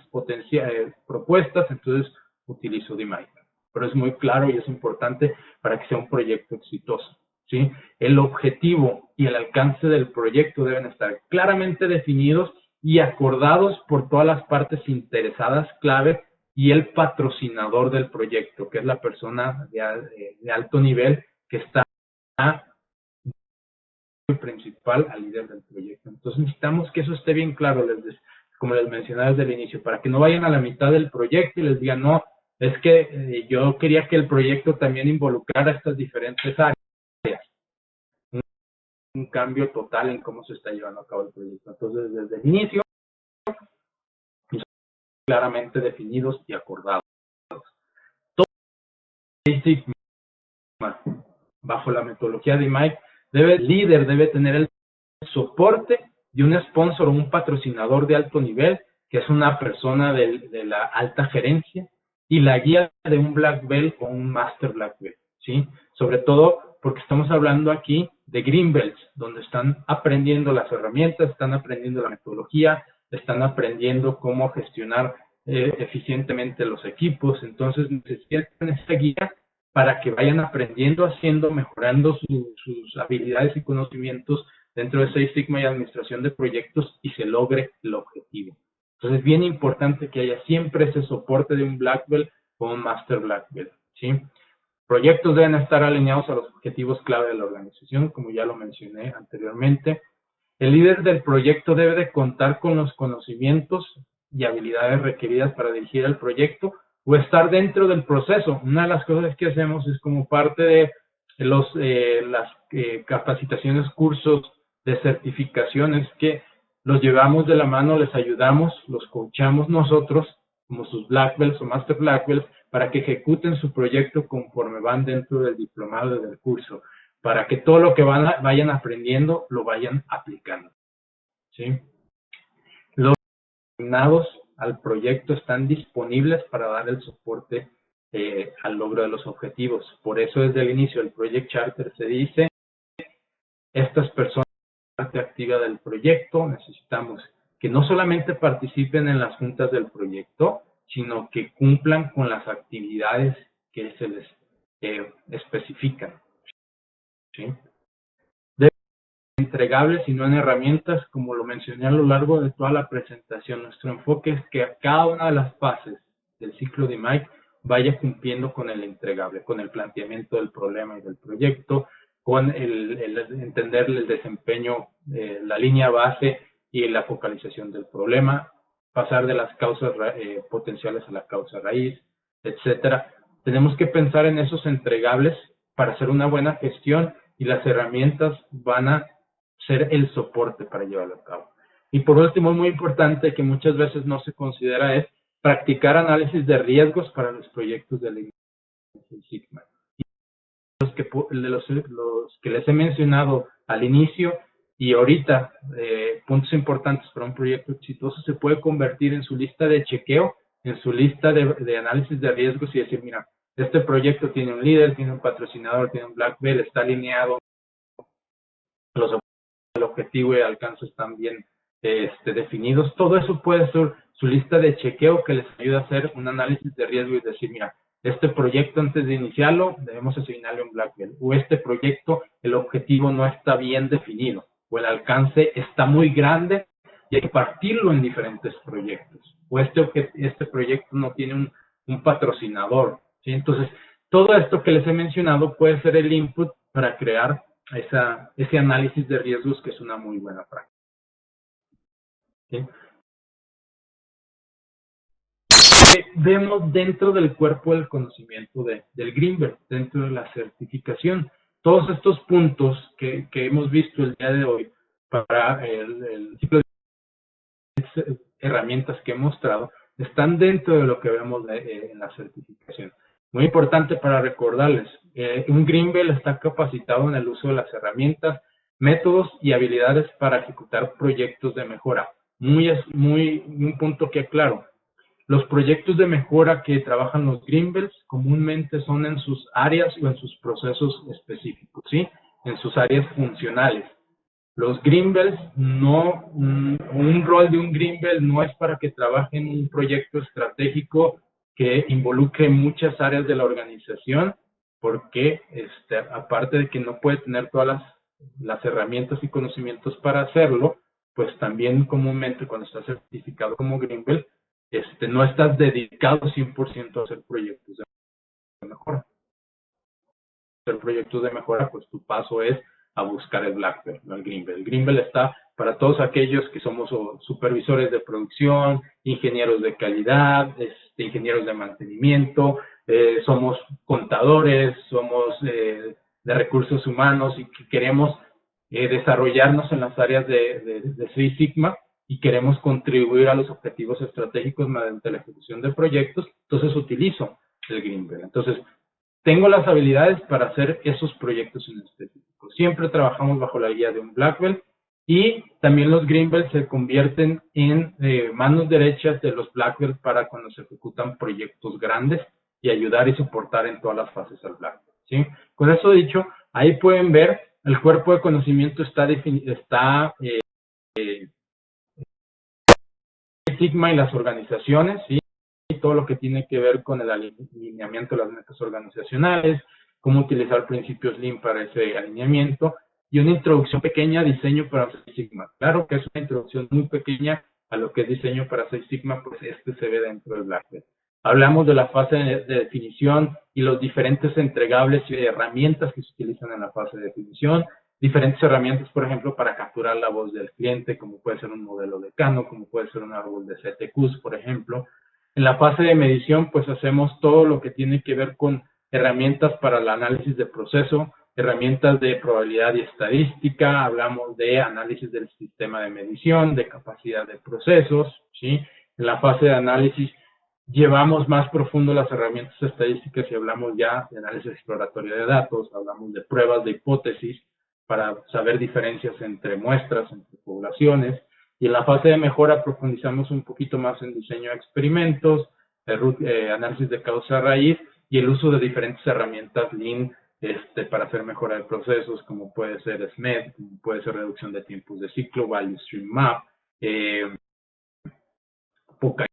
propuestas, entonces utilizo DMAIC. Pero es muy claro y es importante para que sea un proyecto exitoso. ¿Sí? El objetivo y el alcance del proyecto deben estar claramente definidos y acordados por todas las partes interesadas clave y el patrocinador del proyecto, que es la persona de alto nivel que está principal al líder del proyecto. Entonces necesitamos que eso esté bien claro, como les mencionaba desde el inicio, para que no vayan a la mitad del proyecto y les digan, no, es que yo quería que el proyecto también involucrara estas diferentes áreas. Un cambio total en cómo se está llevando a cabo el proyecto. Entonces, desde el inicio, claramente definidos y acordados. Todo Sigma, bajo la metodología de IMAI, el líder debe tener el soporte de un sponsor o un patrocinador de alto nivel, que es una persona de la alta gerencia, y la guía de un Black Belt o un Master Black Belt, ¿sí? Sobre todo porque estamos hablando aquí de Green Belts, donde están aprendiendo las herramientas, están aprendiendo la metodología, están aprendiendo cómo gestionar eficientemente los equipos. Entonces necesitan esta guía para que vayan aprendiendo, haciendo, mejorando sus habilidades y conocimientos dentro de Six Sigma y administración de proyectos y se logre el objetivo. Entonces es bien importante que haya siempre ese soporte de un Black Belt o un Master Black Belt, ¿sí? Proyectos deben estar alineados a los objetivos clave de la organización, como ya lo mencioné anteriormente. El líder del proyecto debe de contar con los conocimientos y habilidades requeridas para dirigir el proyecto o estar dentro del proceso. Una de las cosas que hacemos es como parte de las capacitaciones, cursos de certificaciones que los llevamos de la mano, les ayudamos, los coachamos nosotros como sus Black Belts o Master Black Belts para que ejecuten su proyecto conforme van dentro del diplomado del curso, para que todo lo que vayan aprendiendo lo vayan aplicando, ¿sí? Los asignados al proyecto están disponibles para dar el soporte al logro de los objetivos. Por eso desde el inicio del Project Charter se dice, estas personas parte activa del proyecto, necesitamos que no solamente participen en las juntas del proyecto, sino que cumplan con las actividades que se les especifican, ¿sí? Entregables y no en herramientas, como lo mencioné a lo largo de toda la presentación. Nuestro enfoque es que a cada una de las fases del ciclo de Mike vaya cumpliendo con el entregable, con el planteamiento del problema y del proyecto, con el entender el desempeño, la línea base y la focalización del problema, pasar de las causas potenciales a la causa raíz, etcétera. Tenemos que pensar en esos entregables para hacer una buena gestión y las herramientas van a ser el soporte para llevarlo a cabo. Y por último, muy importante que muchas veces no se considera es practicar análisis de riesgos para los proyectos de Lean Six Sigma. Los que les he mencionado al inicio y ahorita, puntos importantes para un proyecto exitoso, se puede convertir en su lista de chequeo, en su lista de análisis de riesgos y decir, mira, este proyecto tiene un líder, tiene un patrocinador, tiene un Black Belt, está alineado, el objetivo y alcance están bien definidos. Todo eso puede ser su lista de chequeo que les ayuda a hacer un análisis de riesgo y decir, mira, este proyecto antes de iniciarlo debemos asignarle un Black Belt, o este proyecto el objetivo no está bien definido, o el alcance está muy grande y hay que partirlo en diferentes proyectos, o este proyecto no tiene un patrocinador, ¿sí? Entonces, todo esto que les he mencionado puede ser el input para crear ese análisis de riesgos, que es una muy buena práctica, ¿sí? Vemos dentro del cuerpo del conocimiento del Green Belt, dentro de la certificación. Todos estos puntos que hemos visto el día de hoy para el ciclo de herramientas que he mostrado, están dentro de lo que vemos en la certificación. Muy importante para recordarles, un Green Belt está capacitado en el uso de las herramientas, métodos y habilidades para ejecutar proyectos de mejora. Un punto que aclaro, los proyectos de mejora que trabajan los Green Belts comúnmente son en sus áreas o en sus procesos específicos, ¿sí? En sus áreas funcionales. Los Green Belts un rol de un Green Belt no es para que trabaje en un proyecto estratégico que involucre muchas áreas de la organización, porque aparte de que no puede tener todas las herramientas y conocimientos para hacerlo, pues también comúnmente cuando está certificado como Green Belt, no estás dedicado 100% a hacer proyectos de mejora. Hacer proyectos de mejora, pues tu paso es a buscar el Black Belt, no el Green Belt. El Green Belt está para todos aquellos que somos supervisores de producción, ingenieros de calidad, ingenieros de mantenimiento, somos contadores, somos de recursos humanos y que queremos desarrollarnos en las áreas de Six Sigma y queremos contribuir a los objetivos estratégicos mediante la ejecución de proyectos, entonces utilizo el Green Belt. Entonces, tengo las habilidades para hacer esos proyectos en específico. Siempre trabajamos bajo la guía de un Black Belt y también los Green Belts se convierten en manos derechas de los Black Belt para cuando se ejecutan proyectos grandes y ayudar y soportar en todas las fases al Black Belt, ¿sí? Con eso dicho, ahí pueden ver el cuerpo de conocimiento está Sigma y las organizaciones, ¿sí? Todo lo que tiene que ver con el alineamiento de las metas organizacionales, cómo utilizar principios Lean para ese alineamiento, y una introducción pequeña a diseño para Six Sigma. Claro que es una introducción muy pequeña a lo que es diseño para Six Sigma, pues se ve dentro del Black Belt. Hablamos de la fase de definición y los diferentes entregables y herramientas que se utilizan en la fase de definición, diferentes herramientas, por ejemplo, para capturar la voz del cliente, como puede ser un modelo de Kano, como puede ser un árbol de CTQs, por ejemplo. En la fase de medición, pues hacemos todo lo que tiene que ver con herramientas para el análisis de proceso, herramientas de probabilidad y estadística, hablamos de análisis del sistema de medición, de capacidad de procesos, ¿sí? En la fase de análisis llevamos más profundo las herramientas estadísticas y hablamos ya de análisis exploratorio de datos, hablamos de pruebas de hipótesis para saber diferencias entre muestras, entre poblaciones, y en la fase de mejora profundizamos un poquito más en diseño de experimentos, análisis de causa raíz y el uso de diferentes herramientas Lean para hacer mejora de procesos, como puede ser SMED, como puede ser reducción de tiempos de ciclo, Value Stream Map, POCA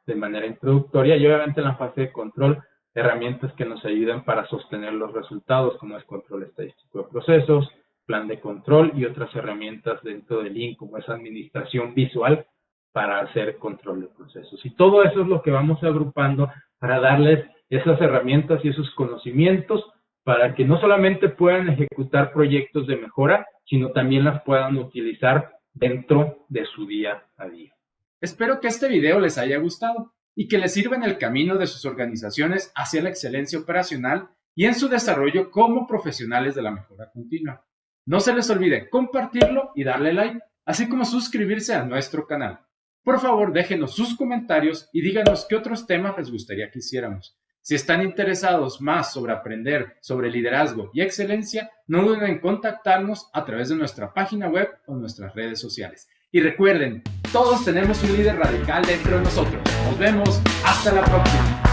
de manera introductoria, y obviamente en la fase de control, herramientas que nos ayudan para sostener los resultados, como es control estadístico de procesos, plan de control y otras herramientas dentro del Lean, como es administración visual para hacer control de procesos. Y todo eso es lo que vamos agrupando para darles esas herramientas y esos conocimientos para que no solamente puedan ejecutar proyectos de mejora, sino también las puedan utilizar dentro de su día a día. Espero que este video les haya gustado y que les sirva en el camino de sus organizaciones hacia la excelencia operacional y en su desarrollo como profesionales de la mejora continua. No se les olvide compartirlo y darle like, así como suscribirse a nuestro canal. Por favor, déjenos sus comentarios y díganos qué otros temas les gustaría que hiciéramos. Si están interesados más sobre aprender sobre liderazgo y excelencia, no duden en contactarnos a través de nuestra página web o nuestras redes sociales. Y recuerden, todos tenemos un líder radical dentro de nosotros. Nos vemos. Hasta la próxima.